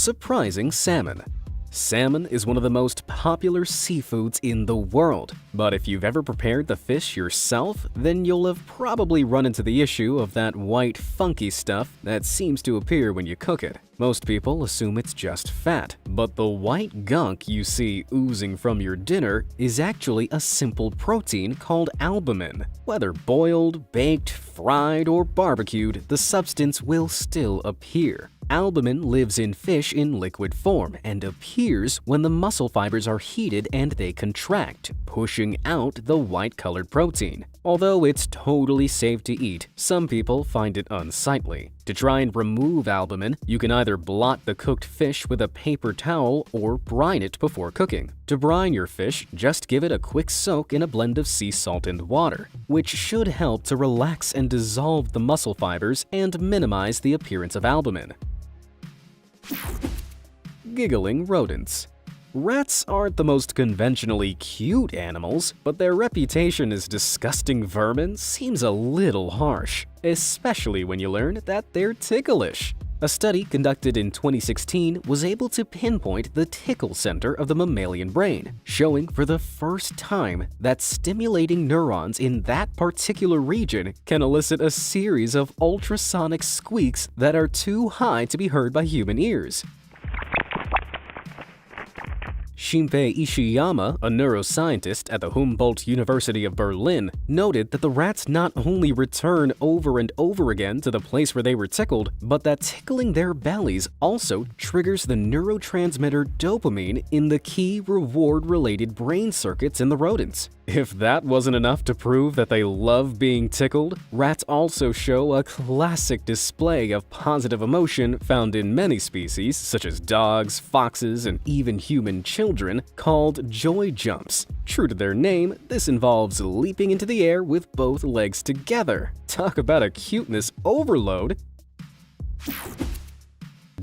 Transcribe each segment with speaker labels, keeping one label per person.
Speaker 1: surprising salmon. Salmon is one of the most popular seafoods in the world, but if you've ever prepared the fish yourself, then you'll have probably run into the issue of that white, funky stuff that seems to appear when you cook it. Most people assume it's just fat, but the white gunk you see oozing from your dinner is actually a simple protein called albumin. Whether boiled, baked, fried, or barbecued, the substance will still appear. Albumin lives in fish in liquid form and appears when the muscle fibers are heated and they contract, pushing out the white-colored protein. Although it's totally safe to eat, some people find it unsightly. To try and remove albumin, you can either blot the cooked fish with a paper towel or brine it before cooking. To brine your fish, just give it a quick soak in a blend of sea salt and water, which should help to relax and dissolve the muscle fibers and minimize the appearance of albumin. Giggling rodents. Rats aren't the most conventionally cute animals, but their reputation as disgusting vermin seems a little harsh, especially when you learn that they're ticklish. A study conducted in 2016 was able to pinpoint the tickle center of the mammalian brain, showing for the first time that stimulating neurons in that particular region can elicit a series of ultrasonic squeaks that are too high to be heard by human ears. Shinpei Ishiyama, a neuroscientist at the Humboldt University of Berlin, noted that the rats not only return over and over again to the place where they were tickled, but that tickling their bellies also triggers the neurotransmitter dopamine in the key reward-related brain circuits in the rodents. If that wasn't enough to prove that they love being tickled, rats also show a classic display of positive emotion found in many species, such as dogs, foxes, and even human children, called joy jumps. True to their name, this involves leaping into the air with both legs together. Talk about a cuteness overload!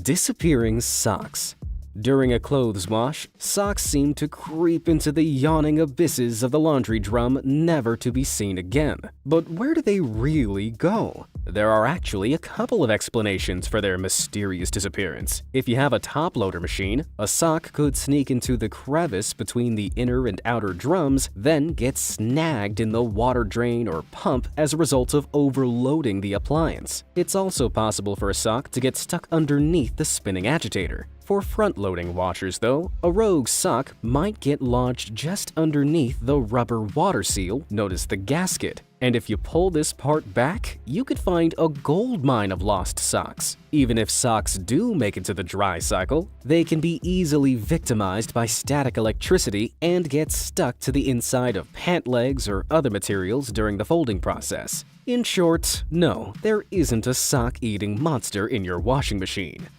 Speaker 1: Disappearing socks. During a clothes wash, socks seem to creep into the yawning abysses of the laundry drum, never to be seen again. But where do they really go? There are actually a couple of explanations for their mysterious disappearance. If you have a top-loader machine, a sock could sneak into the crevice between the inner and outer drums, then get snagged in the water drain or pump as a result of overloading the appliance. It's also possible for a sock to get stuck underneath the spinning agitator. For front-loading washers, though, a rogue sock might get lodged just underneath the rubber water seal known as the gasket. And if you pull this part back, you could find a goldmine of lost socks. Even if socks do make it to the dry cycle, they can be easily victimized by static electricity and get stuck to the inside of pant legs or other materials during the folding process. In short, no, there isn't a sock-eating monster in your washing machine.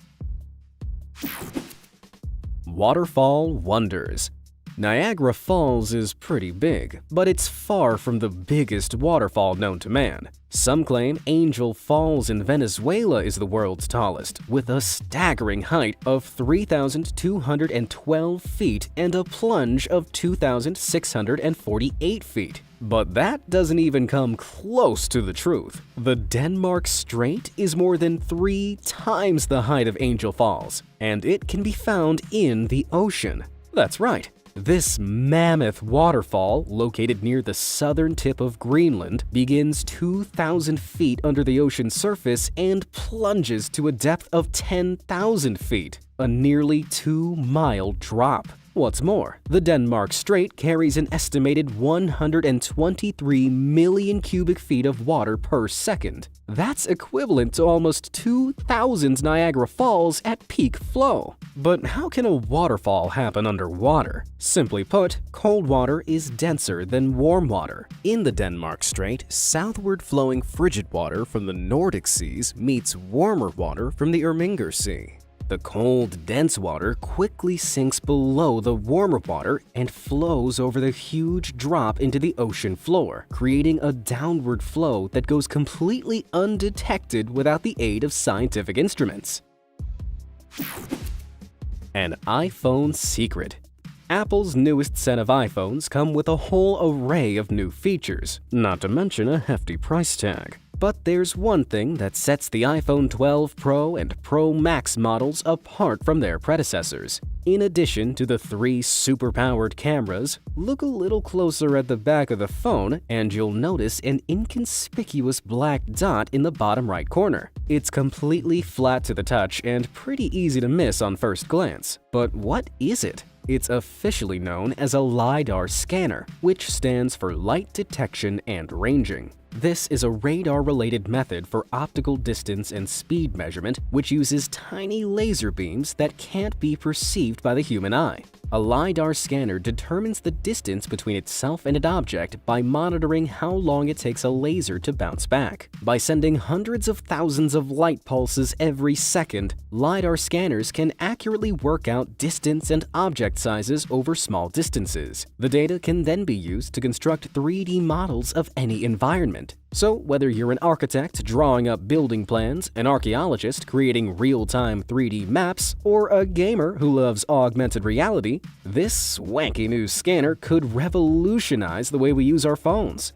Speaker 1: Waterfall wonders. Niagara Falls is pretty big, but it's far from the biggest waterfall known to man. Some claim Angel Falls in Venezuela is the world's tallest, with a staggering height of 3,212 feet and a plunge of 2,648 feet. But that doesn't even come close to the truth. The Denmark Strait is more than 3 times the height of Angel Falls, and it can be found in the ocean. That's right. This mammoth waterfall, located near the southern tip of Greenland, begins 2,000 feet under the ocean surface and plunges to a depth of 10,000 feet, a nearly 2-mile drop. What's more, the Denmark Strait carries an estimated 123 million cubic feet of water per second. That's equivalent to almost 2,000 Niagara Falls at peak flow. But how can a waterfall happen underwater? Simply put, cold water is denser than warm water. In the Denmark Strait, southward flowing frigid water from the Nordic seas meets warmer water from the Irminger Sea. The cold, dense water quickly sinks below the warmer water and flows over the huge drop into the ocean floor, creating a downward flow that goes completely undetected without the aid of scientific instruments. An iPhone secret. Apple's newest set of iPhones come with a whole array of new features, not to mention a hefty price tag. But there's one thing that sets the iPhone 12 Pro and Pro Max models apart from their predecessors. In addition to the 3 super-powered cameras, look a little closer at the back of the phone and you'll notice an inconspicuous black dot in the bottom right corner. It's completely flat to the touch and pretty easy to miss on first glance. But what is it? It's officially known as a LiDAR scanner, which stands for Light Detection and Ranging. This is a radar-related method for optical distance and speed measurement, which uses tiny laser beams that can't be perceived by the human eye. A LiDAR scanner determines the distance between itself and an object by monitoring how long it takes a laser to bounce back. By sending hundreds of thousands of light pulses every second, LiDAR scanners can accurately work out distance and object sizes over small distances. The data can then be used to construct 3D models of any environment. So whether you're an architect drawing up building plans, an archaeologist creating real-time 3D maps, or a gamer who loves augmented reality, this swanky new scanner could revolutionize the way we use our phones.